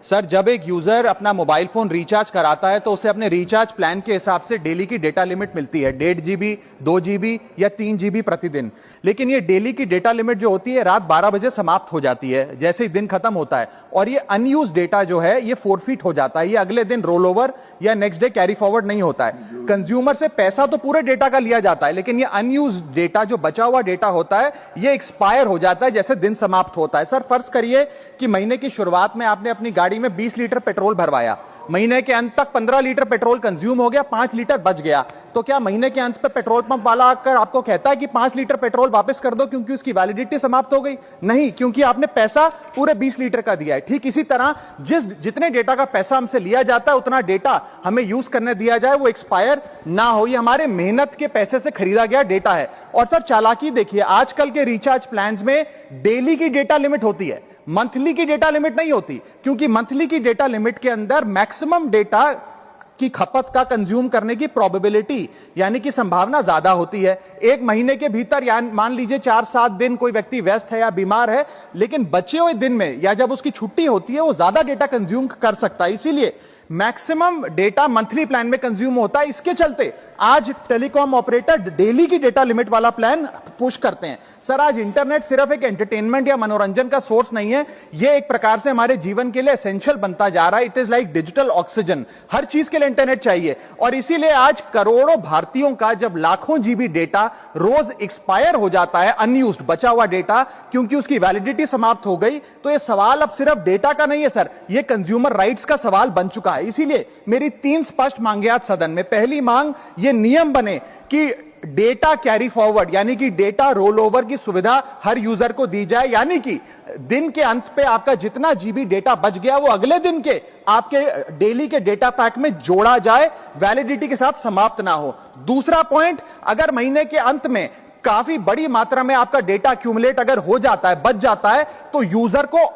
Sir, जब एक user अपना मोबाइल फोन रिचार्ज कराता है तो उसे अपने रिचार्ज प्लान के हिसाब से डेली की डेटा लिमिट मिलती है 1.5 GB, 2 GB या 3 GB प्रतिदिन। लेकिन ये डेली की डेटा लिमिट जो होती है रात 12 बजे समाप्त हो जाती है जैसे ही दिन खत्म होता है, और ये अनयूज डेटा जो है ये फोरफिट हो जाता है, ये अगले दिन रोल ओवर या नेक्स्ट डे कैरी फॉरवर्ड नहीं होता है। कंज्यूमर से पैसा तो पूरे डेटा का लिया जाता है, लेकिन ये अनयूज डेटा जो बचा हुआ डेटा होता है ये एक्सपायर हो जाता है जैसे दिन समाप्त होता है। सर, फर्ज करिए कि महीने की शुरुआत में आपने अपनी गाड़ी में 20 लीटर पेट्रोल भरवाया, महीने के अंत तक 15 लीटर पेट्रोल कंज्यूम हो गया, 5 लीटर बच गया, तो क्या महीने के अंत पे पेट्रोल पंप वाला आकर आपको कहता है कि 5 लीटर पेट्रोल वापस कर दो क्योंकि उसकी वैलिडिटी समाप्त हो गई? नहीं, क्योंकि आपने पैसा पूरे 20 लीटर का दिया है। ठीक इसी तरह जितने डेटा का पैसा हमसे लिया जाता है उतना डेटा हमें यूज करने दिया जाए, वो एक्सपायर ना हो। ये हमारे मेहनत के पैसे से खरीदा गया डेटा है। और सर, चालाकी देखिए, आजकल के रिचार्ज प्लान्स में डेली की डेटा लिमिट होती है, मंथली की डेटा लिमिट नहीं होती, क्योंकि मंथली की डेटा लिमिट के अंदर मैक्सिमम डेटा की खपत का कंज्यूम करने की प्रोबेबिलिटी यानी कि संभावना ज्यादा होती है। एक महीने के भीतर या मान लीजिए 4-7 दिन कोई व्यक्ति व्यस्त है या बीमार है, लेकिन बचे हुए दिन में या जब उसकी छुट्टी होती है वो ज्यादा डेटा कंज्यूम कर सकता है, इसीलिए मैक्सिमम डेटा मंथली प्लान में कंज्यूम होता है। इसके चलते आज टेलीकॉम ऑपरेटर डेली की डेटा लिमिट वाला प्लान पुश करते हैं। सर, आज इंटरनेट सिर्फ एक एंटरटेनमेंट या मनोरंजन का सोर्स नहीं है, यह एक प्रकार से हमारे जीवन के लिए एसेंशियल बनता जा रहा है। It is like digital oxygen, हर चीज के लिए इंटरनेट चाहिए। और इसीलिए आज करोड़ों भारतीयों का जब लाखों जीबी डेटा रोज एक्सपायर हो जाता है, अनयूज्ड बचा हुआ डेटा, क्योंकि उसकी वैलिडिटी समाप्त हो गई, तो यह सवाल अब सिर्फ डेटा का नहीं है सर, यह कंज्यूमर राइट्स का सवाल बन चुका है। इसीलिए मेरी 3 स्पष्ट मांगे आज सदन में। पहली मांग, ये नियम बने कि डेटा कैरी फॉरवर्ड यानी कि डेटा रोल ओवर की सुविधा हर यूजर को दी जाए, यानी कि दिन के अंत पे आपका जितना जीबी डेटा बच गया वो अगले दिन के आपके डेली के डेटा पैक में जोड़ा जाए, वैलिडिटी के साथ समाप्त ना हो। दूसरा पॉइंट, अगर महीने के अंत में काफी बड़ी मात्रा में आपका डेटा एक्यूमुलेट अगर हो जाता है, बच जाता है, तो यूजर को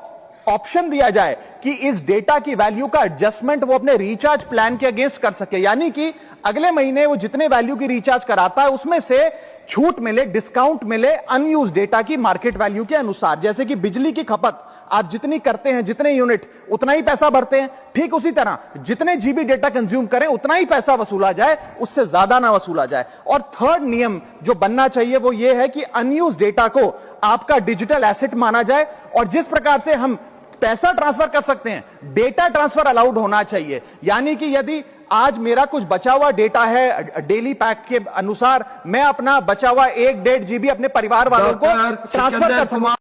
ऑप्शन दिया जाए कि इस डेटा की वैल्यू का एडजस्टमेंट वो अपने रिचार्ज प्लान के अगेंस्ट कर सके, यानी कि अगले महीने वो जितने वैल्यू की रिचार्ज कराता है उसमें से छूट मिले, डिस्काउंट मिले अनयूज डेटा की मार्केट वैल्यू के अनुसार। जैसे कि बिजली की खपत आप जितनी करते हैं, जितने यूनिट उतना ही पैसा भरते हैं, ठीक उसी तरह जितने जीबी डेटा कंज्यूम करें उतना ही पैसा वसूला जाए, उससे ज्यादा ना वसूला जाए। और थर्ड नियम जो बनना चाहिए वो ये है कि अनयूज डेटा को आपका डिजिटल एसेट माना जाए, और जिस प्रकार से हम पैसा ट्रांसफर कर सकते हैं, डेटा ट्रांसफर अलाउड होना चाहिए। यानी कि यदि आज मेरा कुछ बचा हुआ डेटा है डेली पैक के अनुसार, मैं अपना बचा हुआ 1-1.5 GB अपने परिवार वालों को ट्रांसफर कर सकूं।